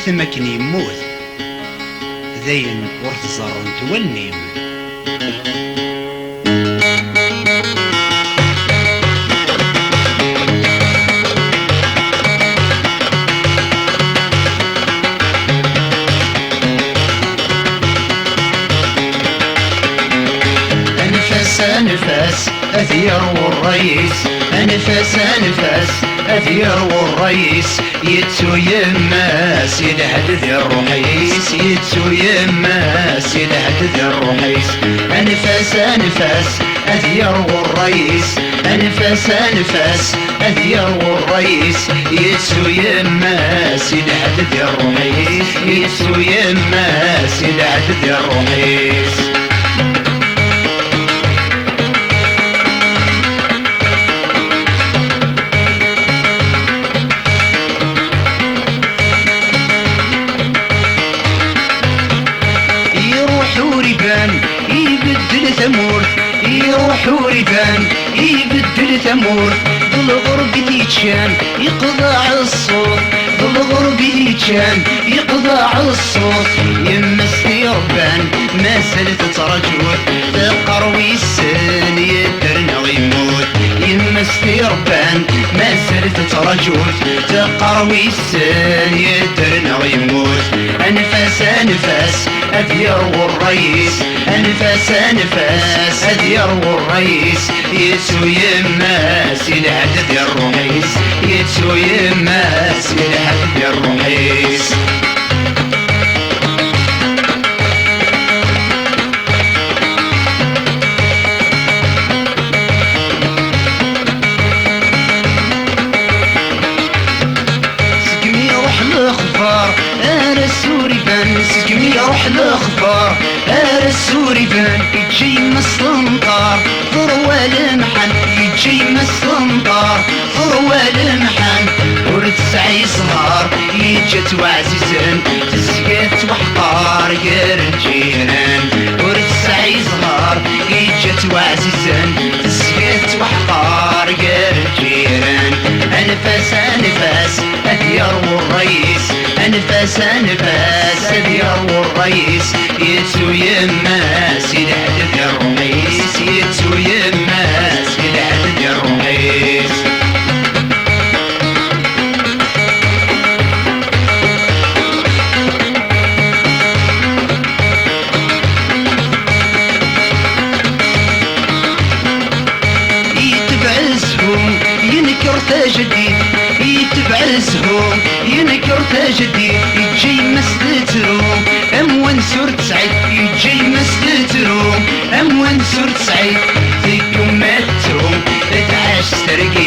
ثم كن يموت ذين ورتزر تولنيم. أنفاس أثير والرئيس، أنفاس أثير والرئيس، يتسو يماس يلحد ذي الرحيس، يتسو يماس يلحد ذي الرحيس. أنفاس أثير والرئيس، أنفاس أثير والرئيس، يتسو يماس يلحد ذي الرحيس، يتسو يماس يلحد ذي الرحيس. يبدل ثمورث يروح وريبان، يبدل ثمورث بالغرب يتشان يقضع الصوت، بالغرب يتشان يقضع الصوت. يمس ربان ما سلت ترجوت تقروي السن يدرنا ويموت. يمس ربان ما سلت ترجوت تقروي السن يدرنا ويموت. أنفاس أثير والرئيس، أنفاس أثير والرئيس، يتسو يماس يلحد ذي الرحيس، يتسو يماس يلحد ذي الرحيس. سقمي روح الأخبار السوريبان، يجي مسلمطار ثروة المحن، يجي مسلمطار ثروة المحن. ورتسعي صغار يجت وعزيزن تسقت وحقار غير الجيران. ورتسعي صغار يجت وعزيزن تسقت وحقار غير الجيران. أنفاس أثير والرئيس، أنفاس أثير والرئيس، يتسو يماس يلحد ذي الرحيس، يتسو يماس يلحد ذي الرحيس. يتبعزهم ينكر تجديد، يتبعزهم ينكر تجديد، يجي مسلتهم أموان سورة سعيد، يجي مسلتهم أموان سورة سعيد. فيكم ماتهم تعاش ترقي